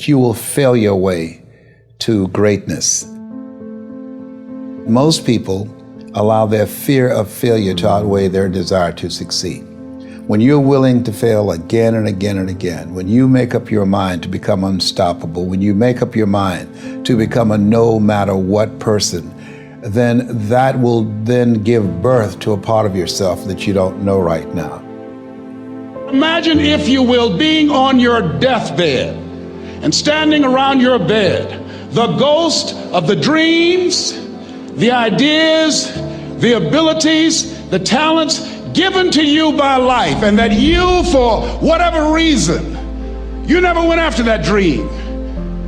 that you will fail your way to greatness. Most people allow their fear of failure to outweigh their desire to succeed. When you're willing to fail again and again and again, when you make up your mind to become unstoppable, when you make up your mind to become a no matter what person, then that will then give birth to a part of yourself that you don't know right now. Imagine, if you will, being on your deathbed and standing around your bed, the ghost of the dreams, the ideas, the abilities, the talents given to you by life, and that you, for whatever reason, you never went after that dream.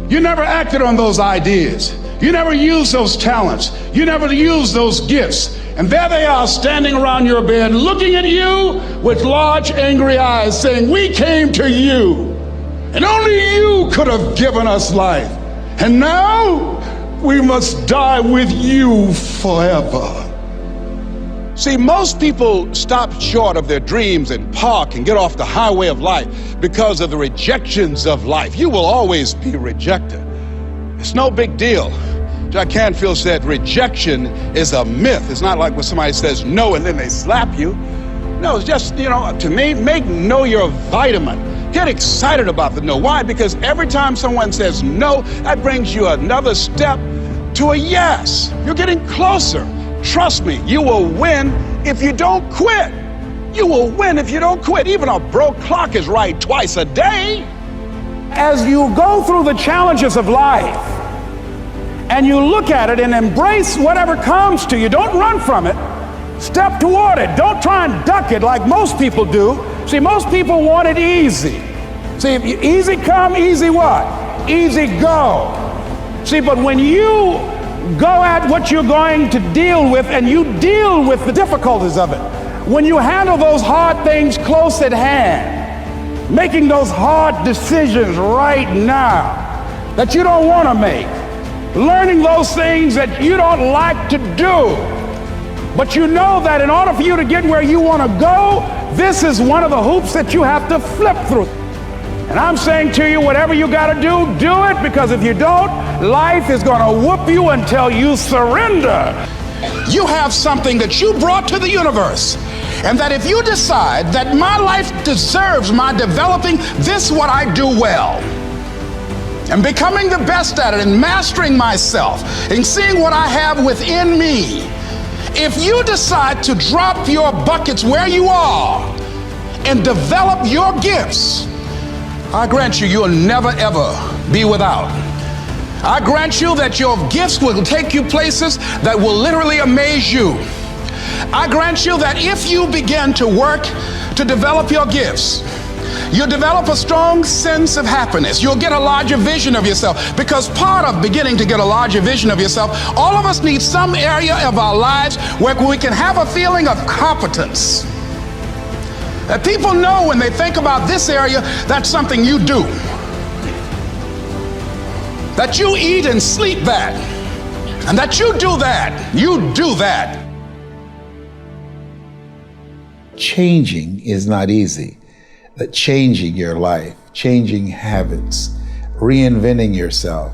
You never acted on those ideas. You never used those talents. You never used those gifts. And there they are standing around your bed looking at you with large angry eyes saying, "We came to you, and only you could have given us life. And now we must die with you forever." See, most people stop short of their dreams and park and get off the highway of life because of the rejections of life. You will always be rejected. It's no big deal. Jack Canfield said rejection is a myth. It's not like when somebody says no and then they slap you. No, it's just, to me, make no your vitamin. Get excited about the no. Why? Because every time someone says no, that brings you another step to a yes. You're getting closer. Trust me, you will win if you don't quit. You will win if you don't quit. Even a broke clock is right twice a day. As you go through the challenges of life and you look at it and embrace whatever comes to you, don't run from it. Step toward it. Don't try and duck it like most people do. See, most people want it easy. See, if you, easy come, easy what? Easy go. See, but when you go at what you're going to deal with and you deal with the difficulties of it, when you handle those hard things close at hand, making those hard decisions right now that you don't want to make, learning those things that you don't like to do, but you know that in order for you to get where you want to go, this is one of the hoops that you have to flip through. And I'm saying to you, whatever you got to do it, because if you don't, life is going to whoop you until you surrender. You have something that you brought to the universe, and that if you decide that my life deserves my developing this what I do well, and becoming the best at it, and mastering myself, and seeing what I have within me, if you decide to drop your buckets where you are and develop your gifts, I grant you, you'll never ever be without. I grant you that your gifts will take you places that will literally amaze you. I grant you that if you begin to work to develop your gifts, you'll develop a strong sense of happiness. You'll get a larger vision of yourself, because part of beginning to get a larger vision of yourself, all of us need some area of our lives where we can have a feeling of competence. That people know when they think about this area, that's something you do. That you eat and sleep that. And that you do that. You do that. Changing is not easy. That changing your life, changing habits, reinventing yourself,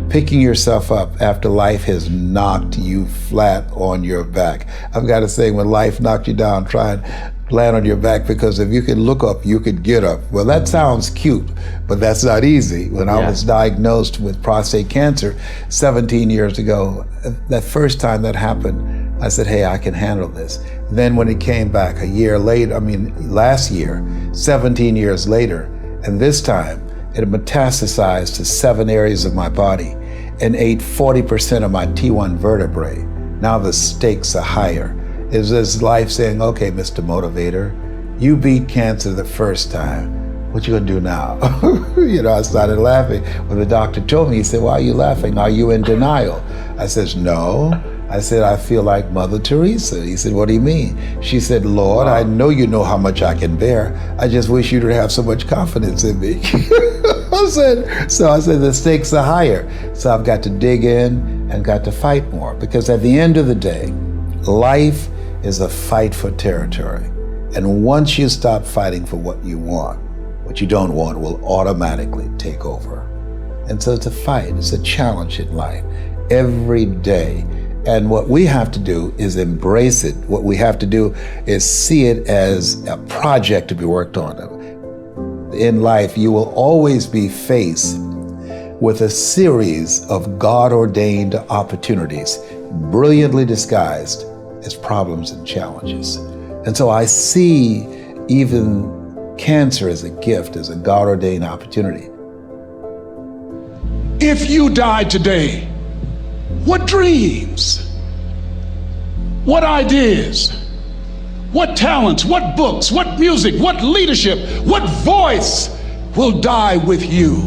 picking yourself up after life has knocked you flat on your back. I've got to say, when life knocked you down, try and land on your back, because if you could look up, you could get up. Well, that sounds cute, but that's not easy. When I was diagnosed with prostate cancer 17 years ago, that first time that happened, I said, hey, I can handle this. Then when it came back a year later, last year, 17 years later, and this time it metastasized to 7 areas of my body and ate 40% of my T1 vertebrae. Now the stakes are higher. Is this life saying, okay, Mr. Motivator, you beat cancer the first time. What you gonna do now? I started laughing. When the doctor told me, he said, why are you laughing? Are you in denial? I said, no. I said, I feel like Mother Teresa. He said, what do you mean? She said, Lord, I know you know how much I can bear. I just wish you to have so much confidence in me. I said, the stakes are higher. So I've got to dig in and got to fight more, because at the end of the day, life is a fight for territory. And once you stop fighting for what you want, what you don't want will automatically take over. And so it's a fight, it's a challenge in life every day. And what we have to do is embrace it. What we have to do is see it as a project to be worked on. In life, you will always be faced with a series of God-ordained opportunities, brilliantly disguised as problems and challenges. And so I see even cancer as a gift, as a God-ordained opportunity. If you died today, what dreams, what ideas, what talents, what books, what music, what leadership, what voice will die with you?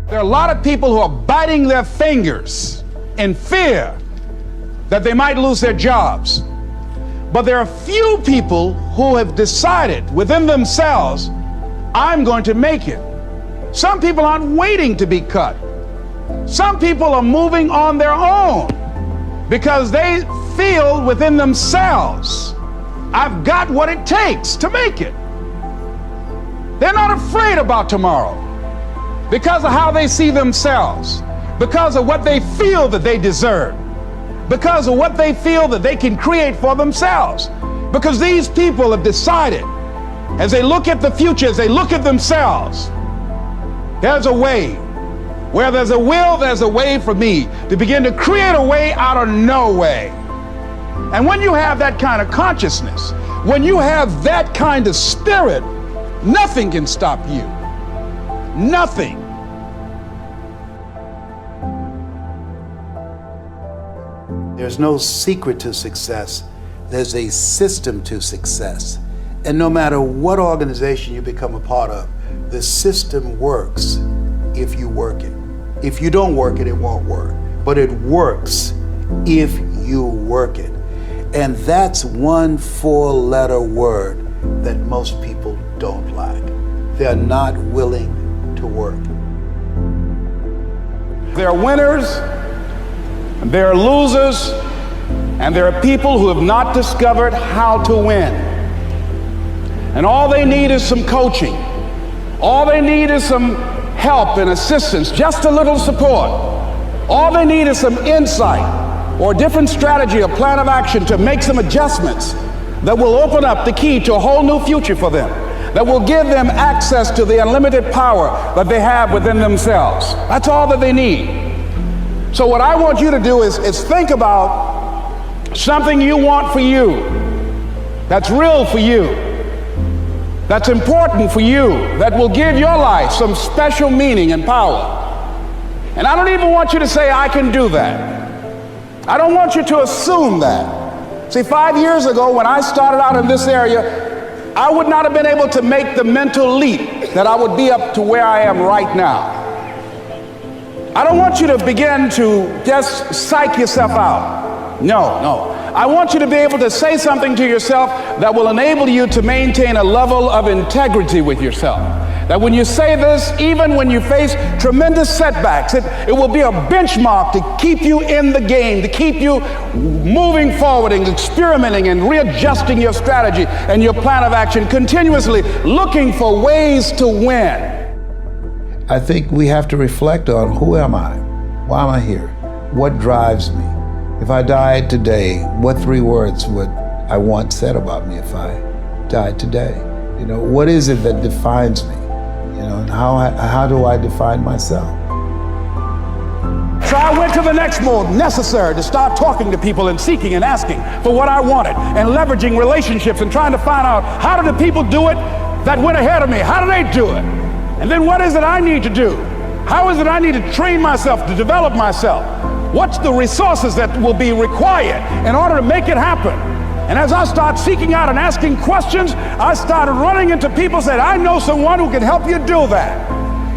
There are a lot of people who are biting their fingers in fear that they might lose their jobs. But there are few people who have decided within themselves, I'm going to make it. Some people aren't waiting to be cut. Some people are moving on their own because they feel within themselves, I've got what it takes to make it. They're not afraid about tomorrow because of how they see themselves, because of what they feel that they deserve, because of what they feel that they can create for themselves. Because these people have decided, as they look at the future, as they look at themselves, there's a way. Where there's a will, there's a way for me to begin to create a way out of no way. And when you have that kind of consciousness, when you have that kind of spirit, nothing can stop you. Nothing. There's no secret to success. There's a system to success. And no matter what organization you become a part of, the system works if you work it. If you don't work it, it won't work. But it works if you work it. And that's one 4-letter word that most people don't like. They're not willing to work. There are winners, and there are losers, and there are people who have not discovered how to win. And all they need is some coaching. All they need is some help and assistance, just a little support. All they need is some insight or a different strategy, a plan of action to make some adjustments that will open up the key to a whole new future for them, that will give them access to the unlimited power that they have within themselves. That's all that they need. So what I want you to do is think about something you want for you, that's real for you, that's important for you, that will give your life some special meaning and power. And I don't even want you to say, I can do that. I don't want you to assume that. See, 5 years ago when I started out in this area, I would not have been able to make the mental leap that I would be up to where I am right now. I don't want you to begin to just psych yourself out. No. I want you to be able to say something to yourself that will enable you to maintain a level of integrity with yourself. That when you say this, even when you face tremendous setbacks, it will be a benchmark to keep you in the game, to keep you moving forward and experimenting and readjusting your strategy and your plan of action, continuously looking for ways to win. I think we have to reflect on, who am I? Why am I here? What drives me? If I died today, what 3 words would I want said about me if I died today? What is it that defines me? And how do I define myself? So I went to the next mode necessary to start talking to people and seeking and asking for what I wanted and leveraging relationships and trying to find out, how do the people do it that went ahead of me? How do they do it? And then what is it I need to do? How is it I need to train myself, to develop myself? What's the resources that will be required in order to make it happen? And as I start seeking out and asking questions, I started running into people who said, I know someone who can help you do that.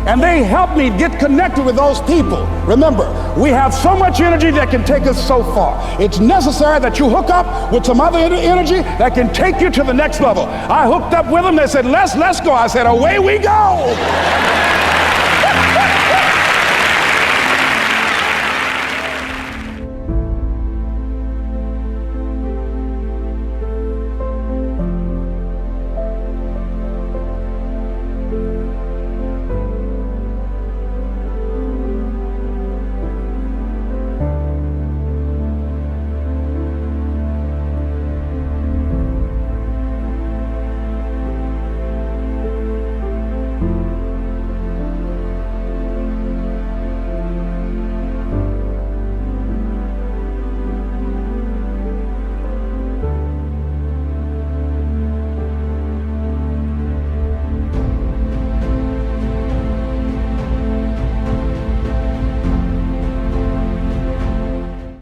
And they helped me get connected with those people. Remember, we have so much energy that can take us so far. It's necessary that you hook up with some other energy that can take you to the next level. I hooked up with them. They said, let's go. I said, away we go.